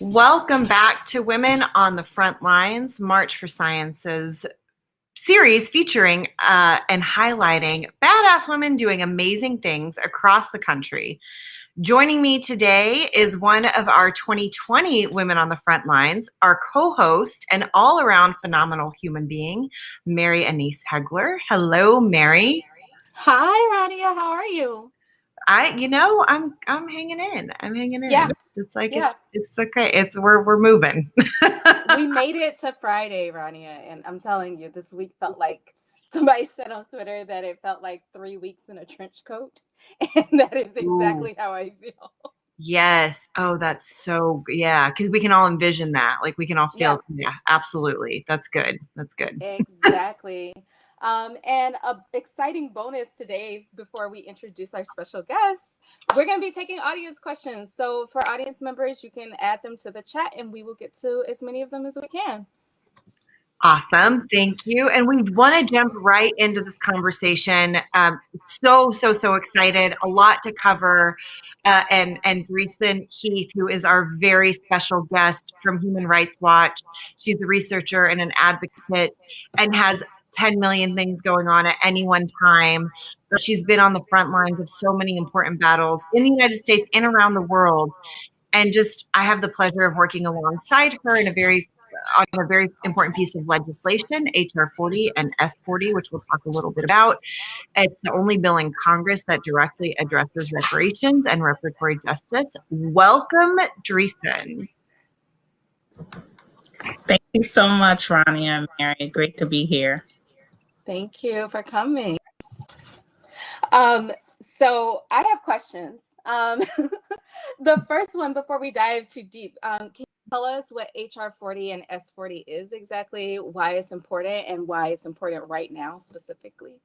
Welcome back to Women on the Front Lines, March for Science's series featuring and highlighting badass women doing amazing things across the country. Joining me today is one of our 2020 Women on the Front Lines, our co-host and all-around phenomenal human being, Mary Annise Hegler. Hello, Mary. Hi, Rania. How are you? I'm hanging in. I'm hanging in. Yeah. It's like it's okay. We're moving. We made it to Friday, Rania, and I'm telling you, this week felt like somebody said on Twitter that it felt like 3 weeks in a trench coat, and that is exactly how I feel. Yes. Oh, that's so because we can all envision that. Like we can all feel. Yeah, absolutely. That's good. That's good. Exactly. And an exciting bonus today before we introduce our special guests, we're going to be taking audience questions. So for audience members, you can add them to the chat and we will get to as many of them as we can. Awesome. Thank you. And we want to jump right into this conversation. So excited. A lot to cover. And Dreisen Heath, who is our very special guest from Human Rights Watch. She's a researcher and an advocate and has 10 million things going on at any one time. But she's been on the front lines of so many important battles in the United States and around the world. And I have the pleasure of working alongside her on a very important piece of legislation, HR 40 and S40, which we'll talk a little bit about. It's the only bill in Congress that directly addresses reparations and reparatory justice. Welcome, Dreisen. Thank you so much, Rania and Mary. Great to be here. Thank you for coming. So I have questions. The first one, before we dive too deep, can you tell us what HR 40 and S40 is exactly, why it's important, and why it's important right now specifically?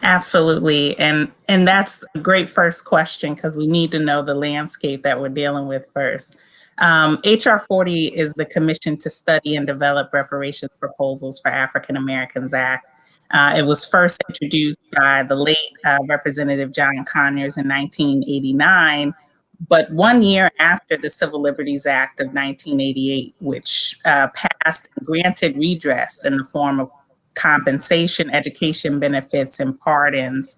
Absolutely. And that's a great first question because we need to know the landscape that we're dealing with first. HR 40 is the Commission to Study and Develop Reparations Proposals for African Americans Act. It was first introduced by the late Representative John Conyers in 1989, but 1 year after the Civil Liberties Act of 1988, which passed and granted redress in the form of compensation, education benefits, and pardons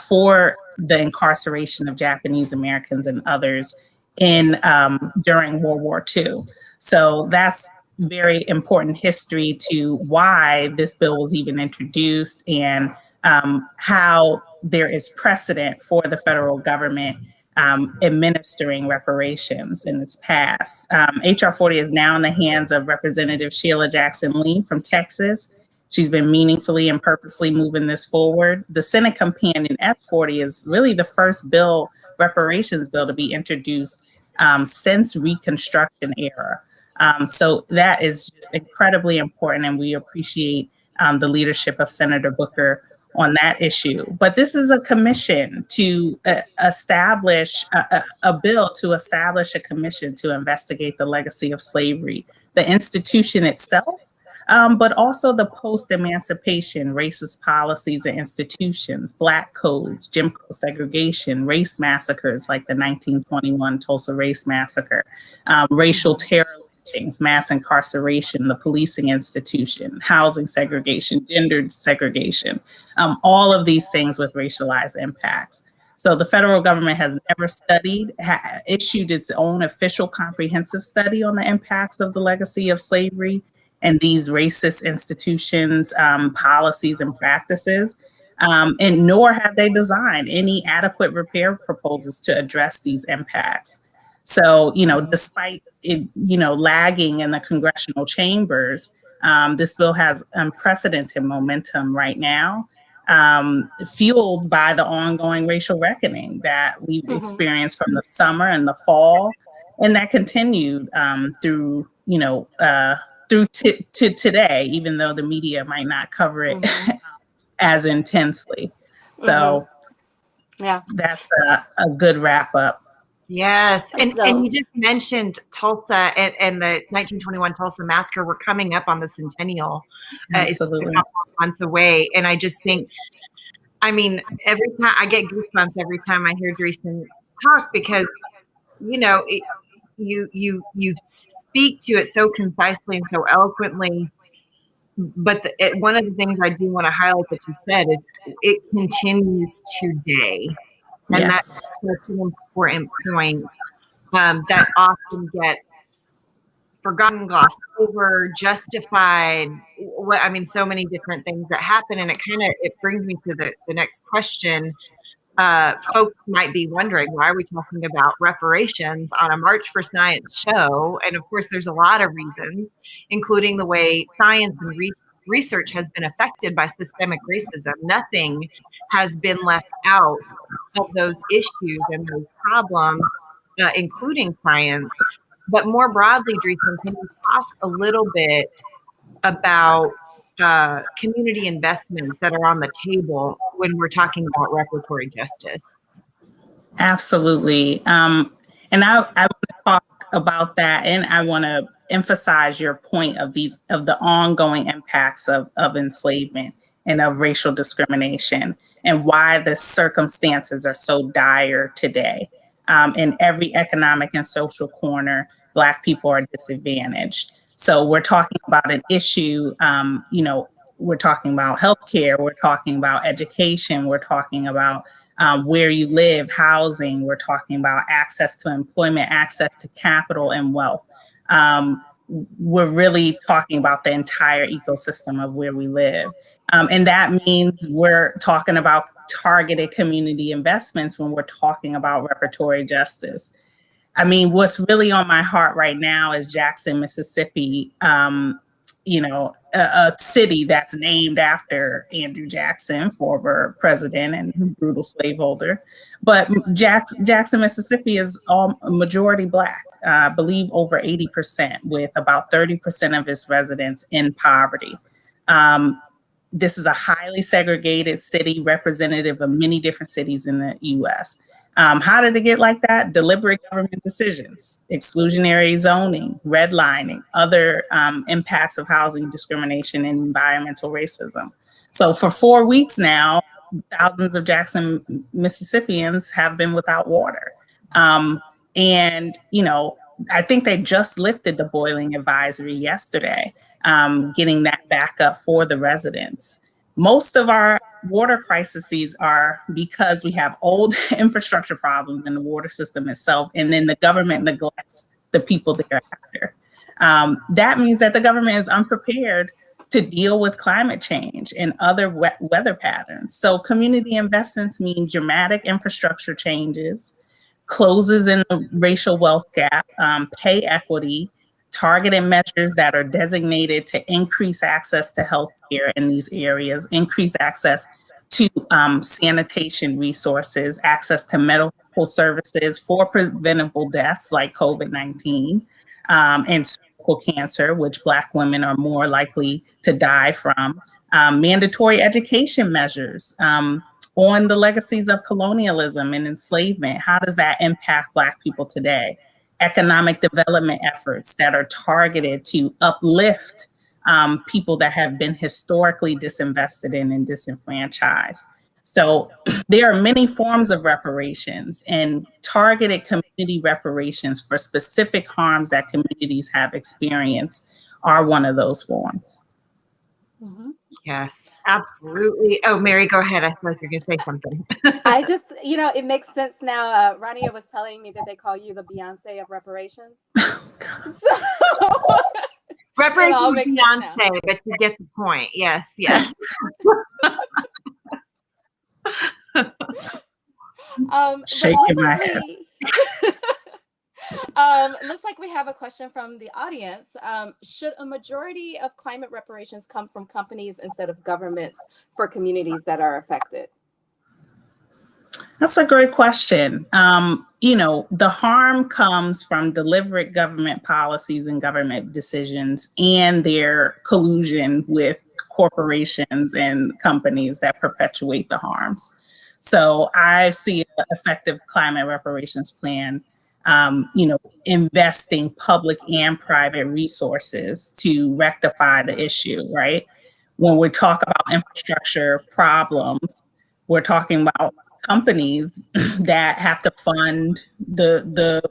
for the incarceration of Japanese Americans and others during World War II. So that's very important history to why this bill was even introduced and how there is precedent for the federal government administering reparations in its past. HR 40 is now in the hands of Representative Sheila Jackson Lee from Texas. She's been meaningfully and purposely moving this forward. The Senate companion S40 is really the first reparations bill to be introduced since Reconstruction era. So that is just incredibly important, and we appreciate the leadership of Senator Booker on that issue. But this is a commission to establish a bill to establish a commission to investigate the legacy of slavery, the institution itself, but also the post-emancipation racist policies and institutions, Black codes, Jim Crow segregation, race massacres like the 1921 Tulsa Race Massacre, racial terror lynchings, mass incarceration, the policing institution, housing segregation, gendered segregation, all of these things with racialized impacts. So the federal government has never issued its own official comprehensive study on the impacts of the legacy of slavery and these racist institutions, policies, and practices, and nor have they designed any adequate repair proposals to address these impacts. So, despite it, lagging in the congressional chambers, this bill has unprecedented momentum right now, fueled by the ongoing racial reckoning that we've experienced from the summer and the fall, and that continued through today, even though the media might not cover it as intensely. So that's a good wrap up. Yes. And you just mentioned Tulsa and the 1921 Tulsa Massacre. We're coming up on the centennial. Absolutely. It's a couple of months away. And I just think, every time I get goosebumps every time I hear Dreisen talk because, you know, you speak to it so concisely and so eloquently. But one of the things I do want to highlight that you said is it continues today. And that's Yes. such an important point that often gets forgotten, glossed over, justified. I mean, so many different things that happen. And it brings me to the next question. Folks might be wondering, why are we talking about reparations on a March for Science show? And of course, there's a lot of reasons, including the way science and research has been affected by systemic racism. Nothing has been left out of those issues and those problems, including science. But more broadly, Dreisen, can you talk a little bit about community investments that are on the table when we're talking about reparatory justice? Absolutely. And I want to talk about that, and I want to emphasize your point of the ongoing impacts of enslavement and of racial discrimination, and why the circumstances are so dire today. In every economic and social corner, Black people are disadvantaged. So we're talking about an issue, we're talking about healthcare, we're talking about education, we're talking about where you live, housing, we're talking about access to employment, access to capital and wealth. We're really talking about the entire ecosystem of where we live. And that means we're talking about targeted community investments when we're talking about reparatory justice. I mean, what's really on my heart right now is Jackson, Mississippi, a city that's named after Andrew Jackson, former president and brutal slaveholder. But Jackson, Mississippi is all majority Black, I believe over 80%, with about 30% of its residents in poverty. This is a highly segregated city, representative of many different cities in the US. How did it get like that? Deliberate government decisions, exclusionary zoning, redlining, other impacts of housing discrimination and environmental racism. So for 4 weeks now, thousands of Jackson, Mississippians have been without water. I think they just lifted the boiling advisory yesterday, getting that back up for the residents. Most of our water crises are because we have old infrastructure problems in the water system itself, and then the government neglects the people thereafter. That means that the government is unprepared to deal with climate change and other weather patterns. So community investments mean dramatic infrastructure changes, closes in the racial wealth gap, pay equity, targeted measures that are designated to increase access to healthcare in these areas, increase access to sanitation resources, access to medical services for preventable deaths like COVID-19 and cervical cancer, which Black women are more likely to die from, mandatory education measures on the legacies of colonialism and enslavement. How does that impact Black people today? Economic development efforts that are targeted to uplift people that have been historically disinvested in and disenfranchised. So there are many forms of reparations, and targeted community reparations for specific harms that communities have experienced are one of those forms. Mm-hmm. Yes, absolutely. Oh, Mary, go ahead. I feel like you're going to say something. I just, it makes sense now. Rania was telling me that they call you the Beyonce of reparations. So Reparations Beyonce, but you get the point. Yes, yes. Shaking my head. Looks like we have a question from the audience. Should a majority of climate reparations come from companies instead of governments for communities that are affected? That's a great question. The harm comes from deliberate government policies and government decisions and their collusion with corporations and companies that perpetuate the harms. So I see an effective climate reparations plan, investing public and private resources to rectify the issue, right? When we talk about infrastructure problems, we're talking about companies that have to fund the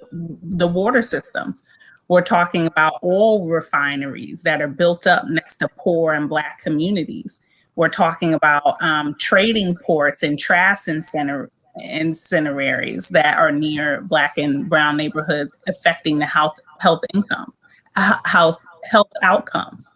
water systems. We're talking about oil refineries that are built up next to poor and Black communities. We're talking about trading ports and trash incinerators that are near Black and brown neighborhoods, affecting the health outcomes.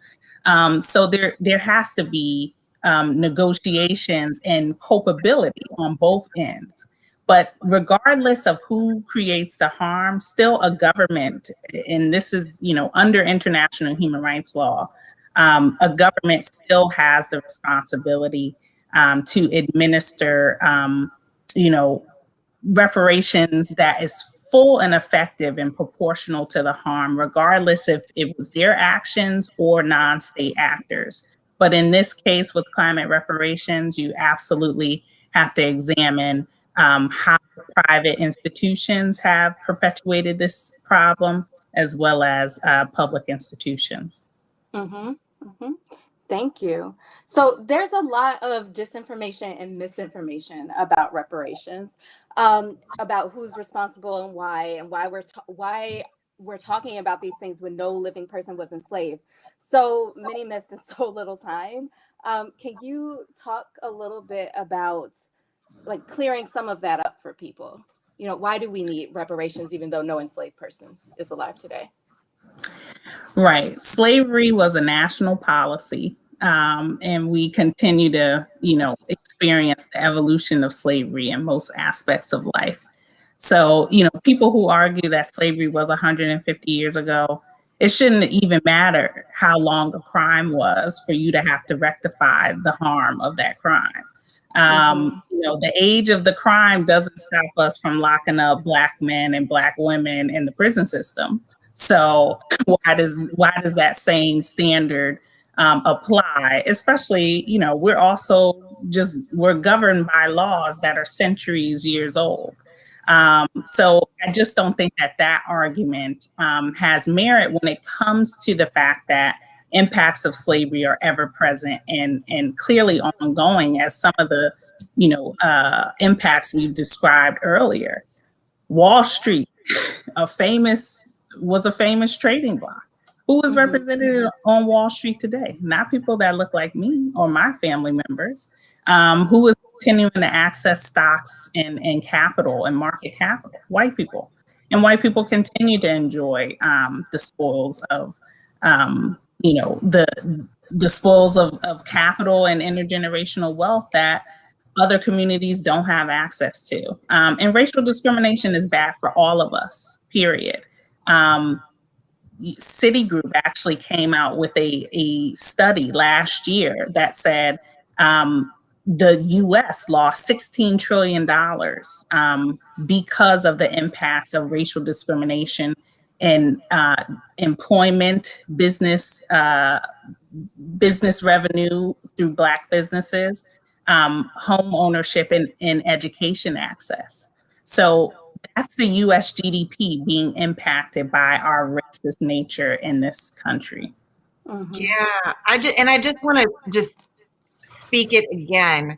So there has to be negotiations and culpability on both ends. But regardless of who creates the harm, still a government, and this is, under international human rights law, a government still has the responsibility to administer, reparations that is full and effective and proportional to the harm, regardless if it was their actions or non-state actors. But in this case with climate reparations, you absolutely have to examine how private institutions have perpetuated this problem, as well as public institutions. Mm-hmm. Mm-hmm. Thank you. So there's a lot of disinformation and misinformation about reparations, about who's responsible and why we're talking about these things when no living person was enslaved. So many myths in so little time. Can you talk a little bit about like clearing some of that up for people? Why do we need reparations even though no enslaved person is alive today? Right. Slavery was a national policy, and we continue to, experience the evolution of slavery in most aspects of life. So, people who argue that slavery was 150 years ago, it shouldn't even matter how long a crime was for you to have to rectify the harm of that crime. The age of the crime doesn't stop us from locking up Black men and Black women in the prison system. So why does that same standard apply? Especially, we're governed by laws that are centuries years old. So I just don't think that argument has merit when it comes to the fact that impacts of slavery are ever present and clearly ongoing, as some of the impacts we've described earlier. Wall Street, was a famous trading bloc. Who is represented on Wall Street today? Not people that look like me or my family members. Who is continuing to access stocks and capital and market capital? White people. And white people continue to enjoy the spoils of the spoils of capital and intergenerational wealth that other communities don't have access to. And racial discrimination is bad for all of us, period. Citigroup actually came out with a study last year that said the US lost $16 trillion because of the impacts of racial discrimination in employment, business revenue through Black businesses, home ownership, and education access. So that's the US GDP being impacted by our racist nature in this country. Yeah, I just want to just speak it again.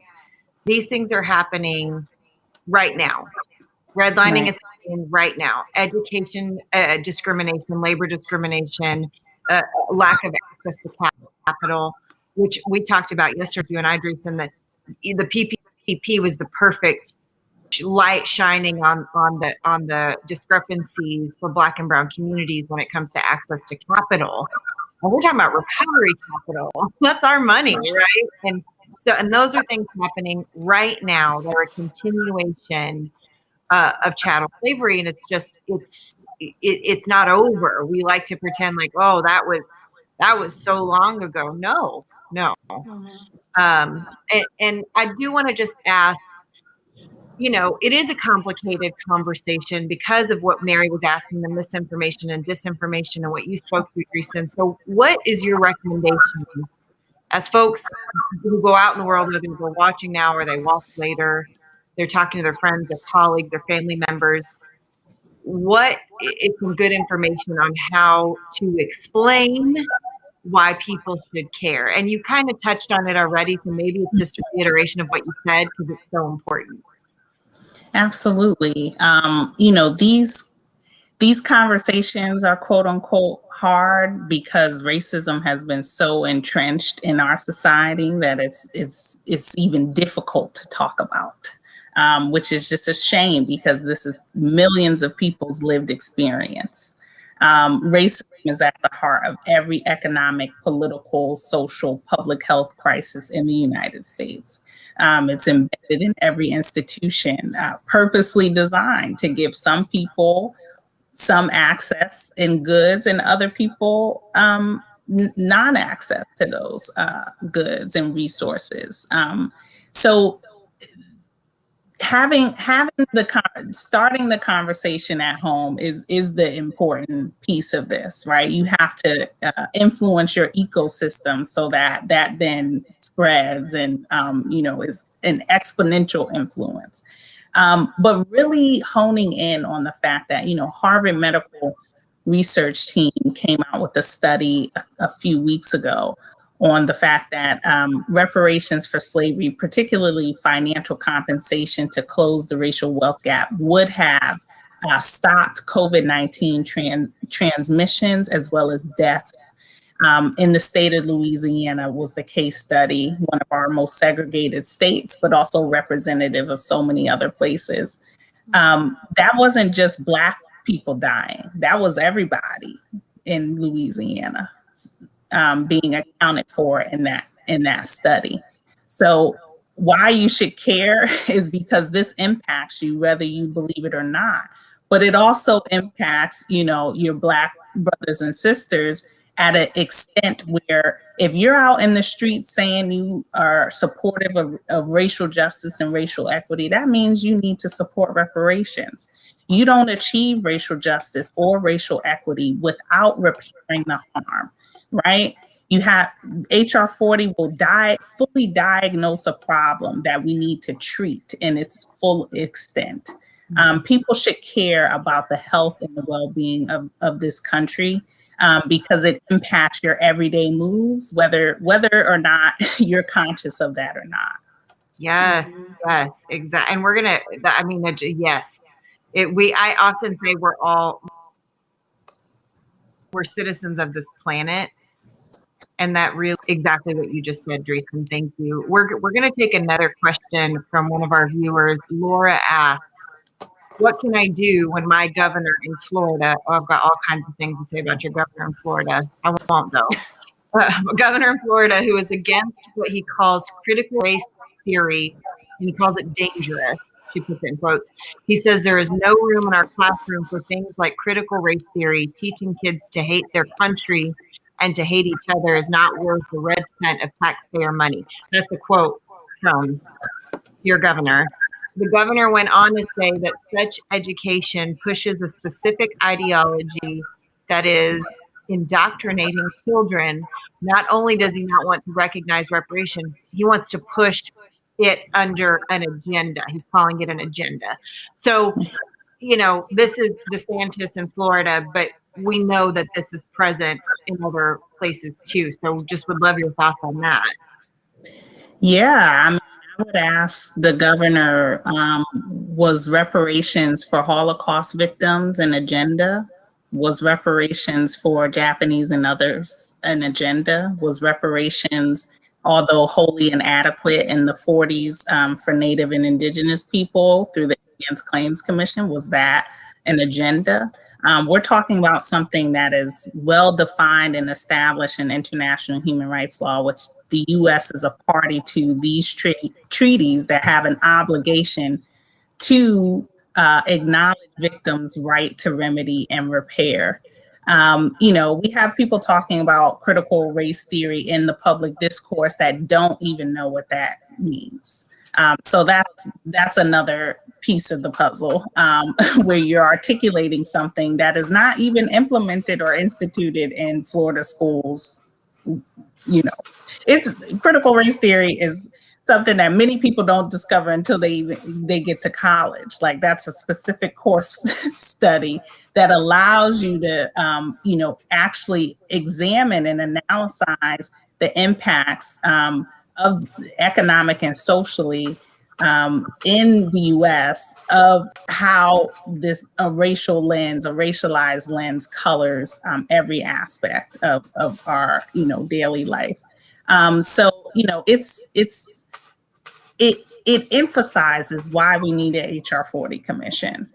These things are happening right now. Redlining is happening right now. Education discrimination, labor discrimination, lack of access to capital, which we talked about yesterday, you and I, Dreisen, that the PPP was the perfect light shining on the discrepancies for Black and brown communities when it comes to access to capital. And we're talking about recovery capital. That's our money, right? And those are things happening right now. They're a continuation of chattel slavery, and it's not over. We like to pretend like, oh, that was so long ago. No. And I do want to just ask, it is a complicated conversation because of what Mary was asking, the misinformation and disinformation, and what you spoke to, Dreisen. So what is your recommendation as folks who go out in the world, whether they're watching now or they watch later, they're talking to their friends, their colleagues, their family members, what is some good information on how to explain why people should care? And you kind of touched on it already, so maybe it's just a reiteration of what you said because it's so important. Absolutely. These conversations are quote unquote hard because racism has been so entrenched in our society that it's even difficult to talk about, which is just a shame because this is millions of people's lived experience. Racism is at the heart of every economic, political, social, public health crisis in the United States. It's embedded in every institution, purposely designed to give some people some access in goods and other people non-access to those goods and resources. So starting the conversation at home is the important piece of this, right? You have to influence your ecosystem so that then spreads and is an exponential influence. But really honing in on the fact that, Harvard Medical Research Team came out with a study a few weeks ago on the fact that reparations for slavery, particularly financial compensation to close the racial wealth gap, would have stopped COVID-19 transmissions as well as deaths. In the state of Louisiana was the case study, one of our most segregated states, but also representative of so many other places. That wasn't just Black people dying, that was everybody in Louisiana being accounted for in that study. So why you should care is because this impacts you, whether you believe it or not. But it also impacts, your Black brothers and sisters at an extent where if you're out in the street saying you are supportive of racial justice and racial equity, that means you need to support reparations. You don't achieve racial justice or racial equity without repairing the harm, right? You have HR 40 will fully diagnose a problem that we need to treat in its full extent. People should care about the health and the well-being of this country because it impacts your everyday moves, whether or not you're conscious of that or not. Yes, yes, exactly. And yes. I often say we're citizens of this planet. And that really exactly what you just said, Dreisen. Thank you. We're going to take another question from one of our viewers. Laura asks, what can I do when my governor in Florida, I've got all kinds of things to say about your governor in Florida. I won't though. Governor in Florida who is against what he calls critical race theory, and he calls it dangerous. She puts it in quotes. He says there is no room in our classroom for things like critical race theory. Teaching kids to hate their country and to hate each other is not worth the red cent of taxpayer money. That's a quote from your governor. The governor went on to say that such education pushes a specific ideology that is indoctrinating children. Not only does he not want to recognize reparations, he wants to push it under an agenda. He's calling it an agenda. So, this is DeSantis in Florida, but we know that this is present in other places too. So just would love your thoughts on that. Yeah, I would ask the governor, was reparations for Holocaust victims an agenda? Was reparations for Japanese and others an agenda? Was reparations, although wholly inadequate in the 40s for Native and Indigenous people through the Indians Claims Commission, was that an agenda? We're talking about something that is well defined and established in international human rights law, which the U.S. is a party to these treaties that have an obligation to acknowledge victims' right to remedy and repair. We have people talking about critical race theory in the public discourse that don't even know what that means. So that's another piece of the puzzle where you're articulating something that is not even implemented or instituted in Florida schools. It's critical race theory is something that many people don't discover until they get to college. Like that's a specific course study that allows you to, actually examine and analyze the impacts of economic and socially in the US of how a racialized lens colors every aspect of our, daily life. So, it emphasizes why we need an HR 40 commission.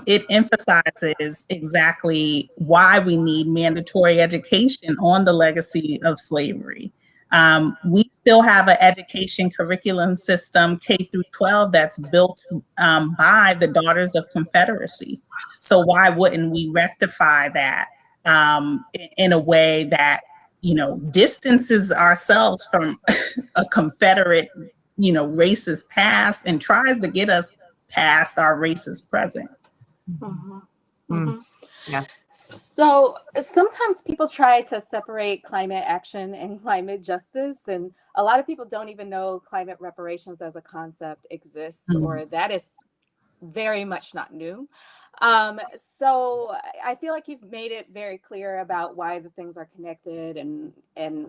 It emphasizes exactly why we need mandatory education on the legacy of slavery. We still have an education curriculum system, K through 12, that's built by the Daughters of Confederacy. So why wouldn't we rectify that in a way that, distances ourselves from a Confederate, racist past and tries to get us past our racist present? Mm-hmm. Mm. Mm-hmm. Yeah. So sometimes people try to separate climate action and climate justice, and a lot of people don't even know climate reparations as a concept exists, or that is very much not new. So I feel like you've made it very clear about why the things are connected and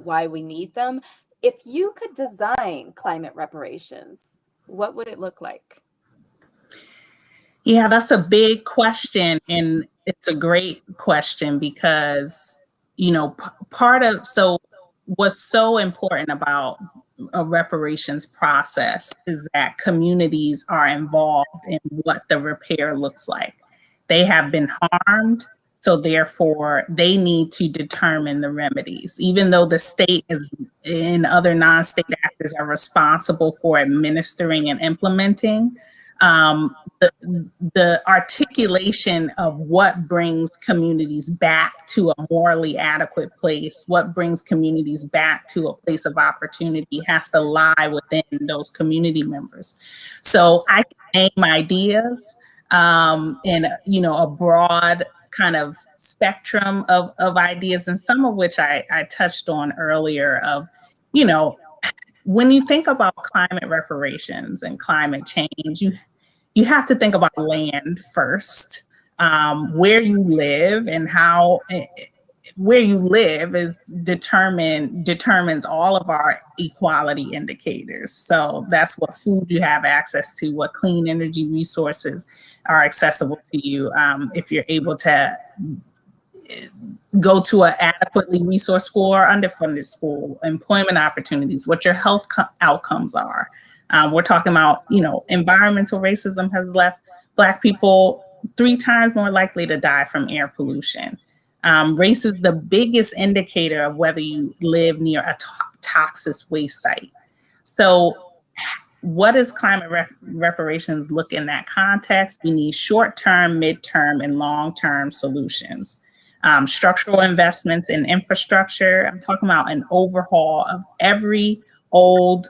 why we need them. If you could design climate reparations, what would it look like? Yeah, that's a big question. And it's a great question because, what's so important about a reparations process is that communities are involved in what the repair looks like. They have been harmed, so therefore they need to determine the remedies. Even though the state and other non-state actors are responsible for administering and implementing, the articulation of what brings communities back to a morally adequate place, what brings communities back to a place of opportunity, has to lie within those community members. So I can name ideas in a broad kind of spectrum of ideas, and some of which I touched on earlier of, when you think about climate reparations and climate change, you have to think about land first, where you live and how where you live determines all of our equality indicators. So that's what food you have access to, what clean energy resources are accessible to you, if you're able to go to an adequately resourced school or underfunded school, employment opportunities, what your health outcomes are. We're talking about, environmental racism has left Black people 3 times more likely to die from air pollution. Race is the biggest indicator of whether you live near a toxic waste site. So what does climate reparations look in that context? We need short-term, mid-term, and long-term solutions. Structural investments in infrastructure. I'm talking about an overhaul of every old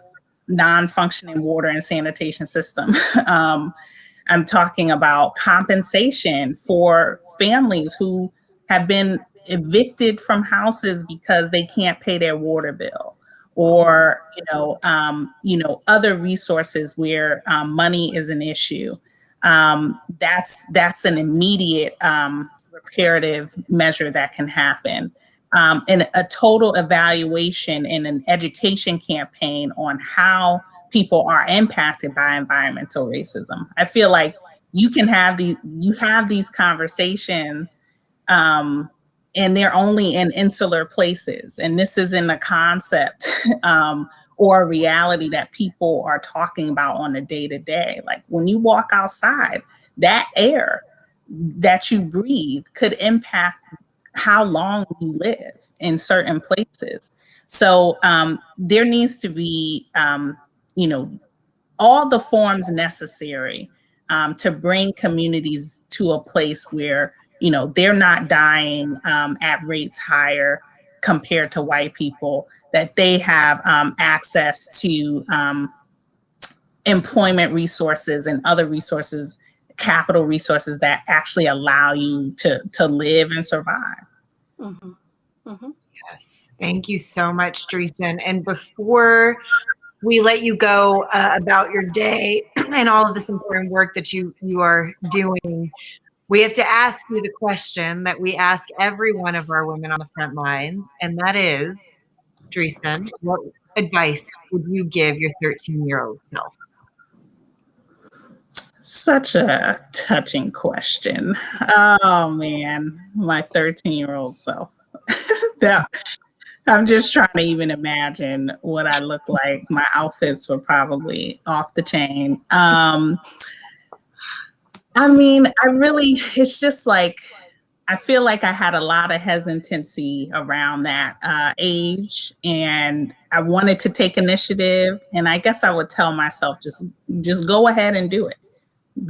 non-functioning water and sanitation system. I'm talking about compensation for families who have been evicted from houses because they can't pay their water bill, or other resources where money is an issue. That's an immediate reparative measure that can happen. And a total evaluation and an education campaign on how people are impacted by environmental racism. I feel like you have these conversations, and they're only in insular places. And this isn't a concept or a reality that people are talking about on a day-to-day. Like when you walk outside, that air that you breathe could impact how long you live in certain places. So there needs to be, all the forms necessary to bring communities to a place where, they're not dying at rates higher compared to white people, that they have access to employment resources and other resources, capital resources that actually allow you to live and survive. Mm-hmm. Mm-hmm. Yes. Thank you so much, Dreisen. And before we let you go about your day and all of this important work that you are doing, we have to ask you the question that we ask every one of our women on the front lines, and that is, Dreisen, what advice would you give your 13-year-old self? Such a touching question. Oh man, my 13-year-old self. that I'm just trying to even imagine what I look like. My outfits were probably off the chain. I mean, it's just like, I feel like I had a lot of hesitancy around that age, and I wanted to take initiative. And I guess I would tell myself, just go ahead and do it.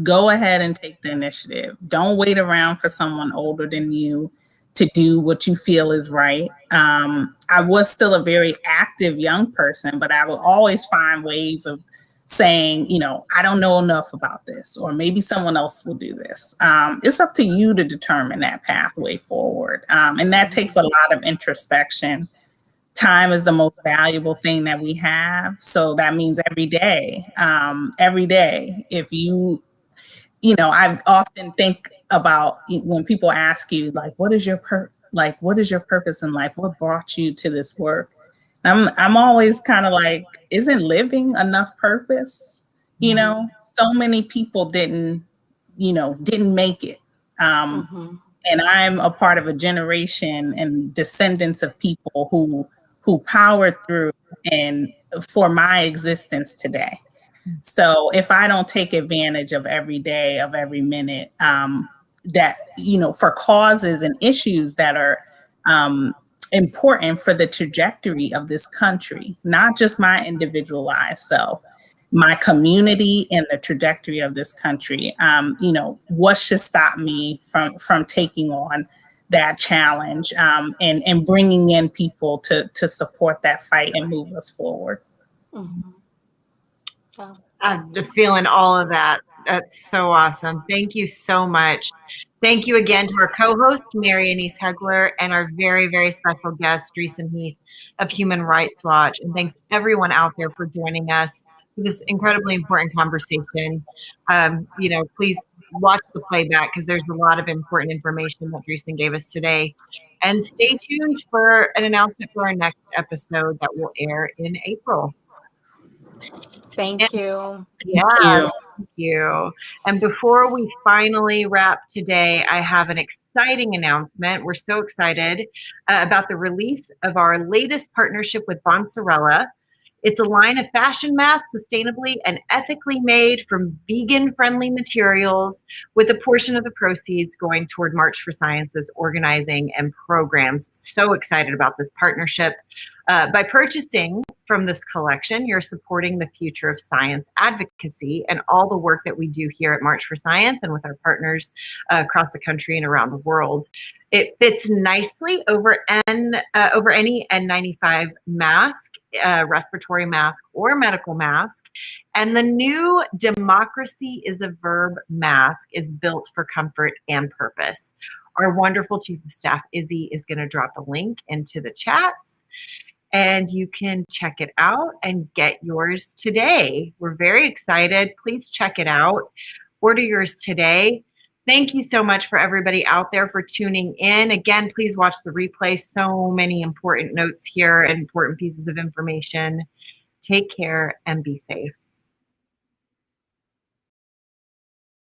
Go ahead and take the initiative. Don't wait around for someone older than you to do what you feel is right. I was still a very active young person, but I will always find ways of saying, I don't know enough about this, or maybe someone else will do this. It's up to you to determine that pathway forward. And that takes a lot of introspection. Time is the most valuable thing that we have. So that means every day, if I often think about when people ask you, like, what is your purpose in life? What brought you to this work? I'm always kind of like, isn't living enough purpose? So many people didn't make it. And I'm a part of a generation and descendants of people who powered through and for my existence today. So if I don't take advantage of every day, of every minute, that, for causes and issues that are important for the trajectory of this country, not just my individualized self, my community and the trajectory of this country, what should stop me from taking on that challenge, and bringing in people to support that fight and move us forward. Wow. I'm just feeling all of that. That's so awesome. Thank you so much. Thank you again to our co-host, Annaïse Hegler, and our very, very special guest, Dreisen Heath of Human Rights Watch. And thanks everyone out there for joining us for this incredibly important conversation. Please watch the playback because there's a lot of important information that Dreisen gave us today. And stay tuned for an announcement for our next episode that will air in April. Thank you. Yeah, thank you. And before we finally wrap today, I have an exciting announcement. We're so excited about the release of our latest partnership with Bonsarella. It's a line of fashion masks sustainably and ethically made from vegan-friendly materials, with a portion of the proceeds going toward March for Science's organizing and programs. So excited about this partnership. By purchasing from this collection, you're supporting the future of science advocacy and all the work that we do here at March for Science and with our partners across the country and around the world. It fits nicely over any N95 mask, respiratory mask, or medical mask. And the new Democracy is a Verb mask is built for comfort and purpose. Our wonderful Chief of Staff, Izzy, is going to drop a link into the chats, and you can check it out and get yours today. We're very excited. Please check it out. Order yours today. Thank you so much for everybody out there for tuning in. Again, please watch the replay. So many important notes here and important pieces of information. Take care and be safe.